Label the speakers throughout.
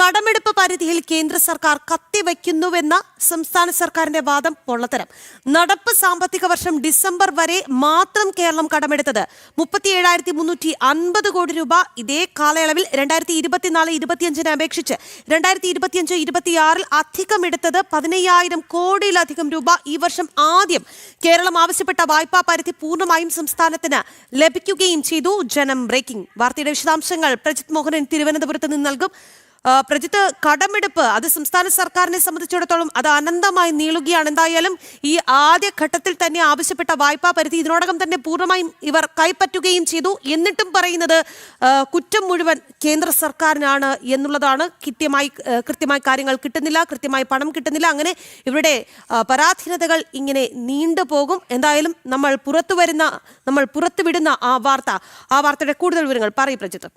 Speaker 1: കടമെടുപ്പ് പരിധിയിൽ കേന്ദ്ര സർക്കാർ കത്തിവയ്ക്കുന്നുവെന്ന സംസ്ഥാന സർക്കാരിന്റെ വാദം പൊള്ളത്തരം. നടപ്പ് സാമ്പത്തിക വർഷം ഡിസംബർ വരെ മാത്രം കേരളം കടമെടുത്തത് 37,350 കോടി രൂപ. ഇതേ കാലയളവിൽ 2024-25 അപേക്ഷിച്ച് 2025-26 അധികമെടുത്തത് 15,000 കോടിയിലധികം രൂപ. ഈ വർഷം ആദ്യം കേരളം ആവശ്യപ്പെട്ട വായ്പാ പരിധി പൂർണ്ണമായും സംസ്ഥാനത്തിന് ലഭിക്കുകയും ചെയ്തു. ജനം ബ്രേക്കിംഗ് വാർത്തയുടെ വിശദാംശങ്ങൾ പ്രജിത് മോഹനൻ തിരുവനന്തപുരത്ത് നിന്ന് നൽകും. പ്രജിത്ത്, കടമെടുപ്പ് അത് സംസ്ഥാന സർക്കാരിനെ സംബന്ധിച്ചിടത്തോളം അത് അനന്തമായി നീളുകയാണ്. എന്തായാലും ഈ ആദ്യ ഘട്ടത്തിൽ തന്നെ ആവശ്യപ്പെട്ട വായ്പാ പരിധി ഇതിനോടകം തന്നെ പൂർണ്ണമായും ഇവർ കൈപ്പറ്റുകയും ചെയ്തു. എന്നിട്ടും പറയുന്നത് കുറ്റം മുഴുവൻ കേന്ദ്ര സർക്കാരിനാണ് എന്നുള്ളതാണ്. കൃത്യമായി കാര്യങ്ങൾ കിട്ടുന്നില്ല, കൃത്യമായി പണം കിട്ടുന്നില്ല. അങ്ങനെ ഇവരുടെ പരാധീനതകൾ ഇങ്ങനെ നീണ്ടുപോകും. എന്തായാലും നമ്മൾ പുറത്തുവിടുന്ന ആ വാർത്തയുടെ കൂടുതൽ വിവരങ്ങൾ പറയും പ്രജിത്ത്.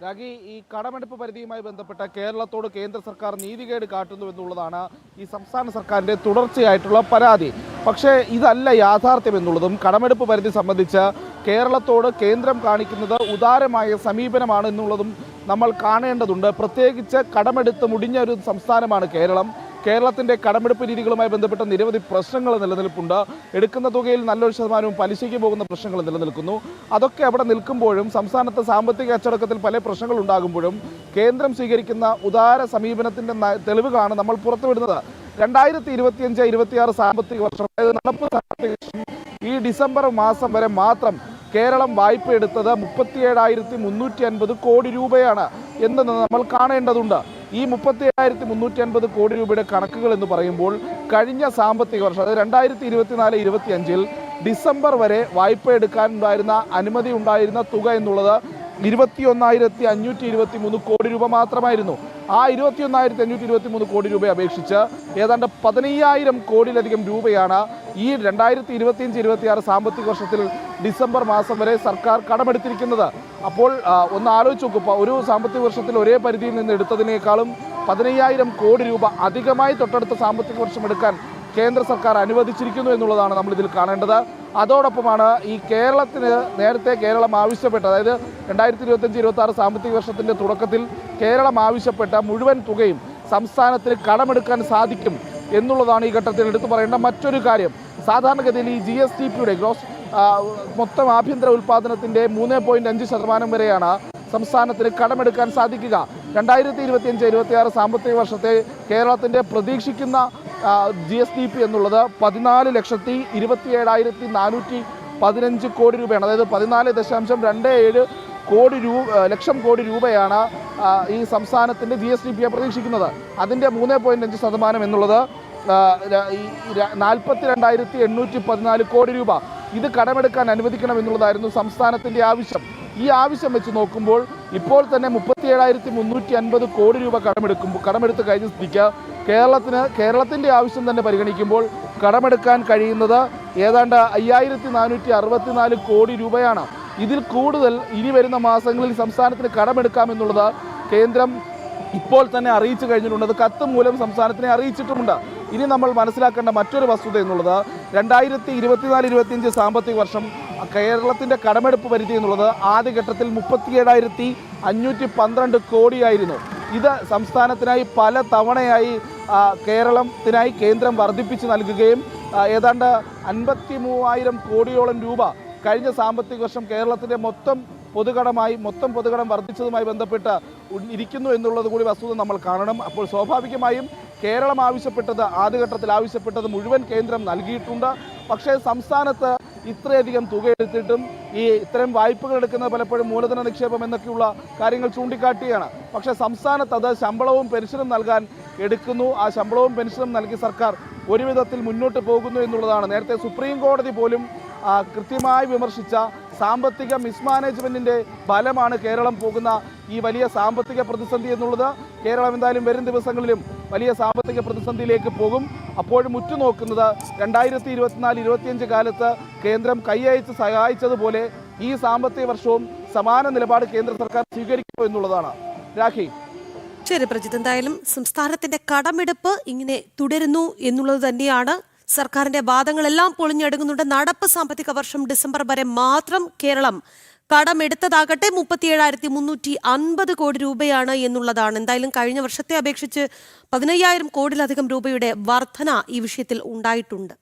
Speaker 2: രാഗി, ഈ കടമെടുപ്പ് പരിധിയുമായി ബന്ധപ്പെട്ട കേരളത്തോട് കേന്ദ്ര സർക്കാർ നീതികേട് കാട്ടുന്നു എന്നുള്ളതാണ് ഈ സംസ്ഥാന സർക്കാരിൻ്റെ തുടർച്ചയായിട്ടുള്ള പരാതി. പക്ഷേ ഇതല്ല യാഥാർത്ഥ്യം എന്നുള്ളതും കടമെടുപ്പ് പരിധി സംബന്ധിച്ച് കേരളത്തോട് കേന്ദ്രം കാണിക്കുന്നത് ഉദാരമായ സമീപനമാണ് എന്നുള്ളതും നമ്മൾ കാണേണ്ടതുണ്ട്. പ്രത്യേകിച്ച് കടമെടുത്ത് മുടിഞ്ഞ ഒരു സംസ്ഥാനമാണ് കേരളം. കേരളത്തിൻ്റെ കടമെടുപ്പ് രീതികളുമായി ബന്ധപ്പെട്ട നിരവധി പ്രശ്നങ്ങൾ നിലനിൽപ്പുണ്ട്. എടുക്കുന്ന തുകയിൽ നല്ലൊരു ശതമാനവും പലിശയ്ക്ക് പോകുന്ന പ്രശ്നങ്ങൾ നിലനിൽക്കുന്നു. അതൊക്കെ അവിടെ നിൽക്കുമ്പോഴും സംസ്ഥാനത്ത് സാമ്പത്തിക അച്ചടക്കത്തിൽ പല പ്രശ്നങ്ങൾ ഉണ്ടാകുമ്പോഴും കേന്ദ്രം സ്വീകരിക്കുന്ന ഉദാര സമീപനത്തിൻ്റെ തെളിവുകളാണ് നമ്മൾ പുറത്തുവിടുന്നത്. 2025-26 സാമ്പത്തിക വർഷം, അതായത് നടപ്പ് സാമ്പത്തിക വർഷം ഈ ഡിസംബർ മാസം വരെ മാത്രം കേരളം വായ്പ എടുത്തത് 37,350 കോടി രൂപയാണ് എന്ന് നമ്മൾ കാണേണ്ടതുണ്ട്. ഈ 37,350 കോടി രൂപയുടെ കണക്കുകൾ എന്ന് പറയുമ്പോൾ കഴിഞ്ഞ സാമ്പത്തിക വർഷം, അതായത് 2024-25 ഡിസംബർ വരെ വായ്പ എടുക്കാനുണ്ടായിരുന്ന അനുമതി ഉണ്ടായിരുന്ന തുക എന്നുള്ളത് 21,523 കോടി രൂപ മാത്രമായിരുന്നു. ആ 21,523 കോടി രൂപയെ അപേക്ഷിച്ച് ഏതാണ്ട് 15,000 കോടിയിലധികം രൂപയാണ് ഈ 2025-26 സാമ്പത്തിക വർഷത്തിൽ ഡിസംബർ മാസം വരെ സർക്കാർ കടമെടുത്തിരിക്കുന്നത്. അപ്പോൾ ഒന്ന് ആലോചിച്ച് നോക്കുക, ഒരു സാമ്പത്തിക വർഷത്തിൽ ഒരേ പരിധിയിൽ നിന്ന് എടുത്തതിനേക്കാളും 15,000 കോടി രൂപ അധികമായി തൊട്ടടുത്ത സാമ്പത്തിക വർഷം എടുക്കാൻ കേന്ദ്ര സർക്കാർ അനുവദിച്ചിരിക്കുന്നു എന്നുള്ളതാണ് നമ്മളിതിൽ കാണേണ്ടത്. അതോടൊപ്പമാണ് ഈ കേരളത്തിന് നേരത്തെ കേരളം ആവശ്യപ്പെട്ട, അതായത് 2025-26 സാമ്പത്തിക വർഷത്തിൻ്റെ തുടക്കത്തിൽ കേരളം ആവശ്യപ്പെട്ട മുഴുവൻ തുകയും സംസ്ഥാനത്തിന് കടമെടുക്കാൻ സാധിക്കും എന്നുള്ളതാണ് ഈ ഘട്ടത്തിൽ എടുത്തു പറയേണ്ട മറ്റൊരു കാര്യം. സാധാരണഗതിയിൽ ഈ GSDPയുടെ ഗ്രോസ് മൊത്തം ആഭ്യന്തര ഉൽപ്പാദനത്തിൻ്റെ 3.5% വരെയാണ് സംസ്ഥാനത്തിന് കടമെടുക്കാൻ സാധിക്കുക. 2025-26 സാമ്പത്തിക വർഷത്തെ കേരളത്തിൻ്റെ പ്രതീക്ഷിക്കുന്ന GSDP എന്നുള്ളത് 14,27,415 കോടി രൂപയാണ്. അതായത് 14.27 ലക്ഷം കോടി രൂപയാണ് ഈ സംസ്ഥാനത്തിൻ്റെ GSDPയെ പ്രതീക്ഷിക്കുന്നത്. അതിൻ്റെ 3.5% എന്നുള്ളത് 42,814 കോടി രൂപ. ഇത് കടമെടുക്കാൻ അനുവദിക്കണം എന്നുള്ളതായിരുന്നു സംസ്ഥാനത്തിൻ്റെ ആവശ്യം. ഈ ആവശ്യം വെച്ച് നോക്കുമ്പോൾ ഇപ്പോൾ തന്നെ 37,350 കോടി രൂപ കടമെടുത്ത് കഴിഞ്ഞ സ്ഥിതിക്ക് കേരളത്തിൻ്റെ ആവശ്യം തന്നെ പരിഗണിക്കുമ്പോൾ കടമെടുക്കാൻ കഴിയുന്നത് ഏതാണ്ട് 5,464 കോടി രൂപയാണ്. ഇതിൽ കൂടുതൽ ഇനി വരുന്ന മാസങ്ങളിൽ സംസ്ഥാനത്തിന് കടമെടുക്കാമെന്നുള്ളത് കേന്ദ്രം ഇപ്പോൾ തന്നെ അറിയിച്ചു കഴിഞ്ഞിട്ടുണ്ട്. അത് കത്ത് മൂലം സംസ്ഥാനത്തിനെ അറിയിച്ചിട്ടുമുണ്ട്. ഇനി നമ്മൾ മനസ്സിലാക്കേണ്ട മറ്റൊരു വസ്തുത എന്നുള്ളത് 2024-25 സാമ്പത്തിക വർഷം കേരളത്തിൻ്റെ കടമെടുപ്പ് പരിധി എന്നുള്ളത് ആദ്യഘട്ടത്തിൽ 37,512 കോടിയായിരുന്നു. ഇത് സംസ്ഥാനത്തിനായി പല തവണയായി കേരളത്തിനായി കേന്ദ്രം വർദ്ധിപ്പിച്ച് നൽകുകയും ഏതാണ്ട് 53,000 കോടിയോളം രൂപ കഴിഞ്ഞ സാമ്പത്തിക വർഷം കേരളത്തിൻ്റെ മൊത്തം പൊതുകടം വർദ്ധിച്ചതുമായി ബന്ധപ്പെട്ട് ഇരിക്കുന്നു എന്നുള്ളത് കൂടി വസ്തുത നമ്മൾ കാണണം. അപ്പോൾ സ്വാഭാവികമായും കേരളം ആദ്യഘട്ടത്തിൽ ആവശ്യപ്പെട്ടത് മുഴുവൻ കേന്ദ്രം നൽകിയിട്ടുണ്ട്. പക്ഷേ സംസ്ഥാനത്ത് ഇത്രയധികം തുക എടുത്തിട്ടും ഇത്തരം വായ്പകൾ എടുക്കുന്നത് പലപ്പോഴും മൂലധന നിക്ഷേപം എന്നൊക്കെയുള്ള കാര്യങ്ങൾ ചൂണ്ടിക്കാട്ടുകയാണ്. പക്ഷേ സംസ്ഥാനത്ത് അത് ശമ്പളവും പെൻഷനും നൽകാൻ എടുക്കുന്നു. ആ ശമ്പളവും പെൻഷനും നൽകി സർക്കാർ ഒരു വിധത്തിൽ മുന്നോട്ട് പോകുന്നു എന്നുള്ളതാണ്. നേരത്തെ സുപ്രീം കോടതി പോലും കൃത്യമായി വിമർശിച്ച സാമ്പത്തിക മിസ്മാനേജ്മെൻറ്റിൻ്റെ ഫലമാണ് കേരളം പോകുന്ന ഈ വലിയ സാമ്പത്തിക പ്രതിസന്ധി എന്നുള്ളത്. കേരളം എന്തായാലും വരും ദിവസങ്ങളിലും വലിയ സാമ്പത്തിക പ്രതിസന്ധിയിലേക്ക് പോകും. അപ്പോഴും ഉറ്റുനോക്കുന്നത് 2024-25 കാലത്ത് കേന്ദ്രം കൈയയച്ച് സഹായിച്ചതുപോലെ ഈ സാമ്പത്തിക വർഷവും സമാന നിലപാട് കേന്ദ്ര സർക്കാർ സ്വീകരിക്കുമോ എന്നുള്ളതാണ്. രാഖി.
Speaker 1: ശരി പ്രജിത്ത്, എന്തായാലും സംസ്ഥാനത്തിന്റെ കടമെടുപ്പ് ഇങ്ങനെ തുടരുന്നു എന്നുള്ളത് തന്നെയാണ് സർക്കാരിന്റെ വാദങ്ങളെല്ലാം പൊളിഞ്ഞടുങ്ങുന്നുണ്ട്. നടപ്പ് സാമ്പത്തിക വർഷം ഡിസംബർ വരെ മാത്രം കേരളം കടമെടുത്തതാകട്ടെ 37,350 കോടി രൂപയാണ് എന്നുള്ളതാണ്. എന്തായാലും കഴിഞ്ഞ വർഷത്തെ അപേക്ഷിച്ച് 15,000 കോടിയിലധികം രൂപയുടെ വർധന ഈ വിഷയത്തിൽ ഉണ്ടായിട്ടുണ്ട്.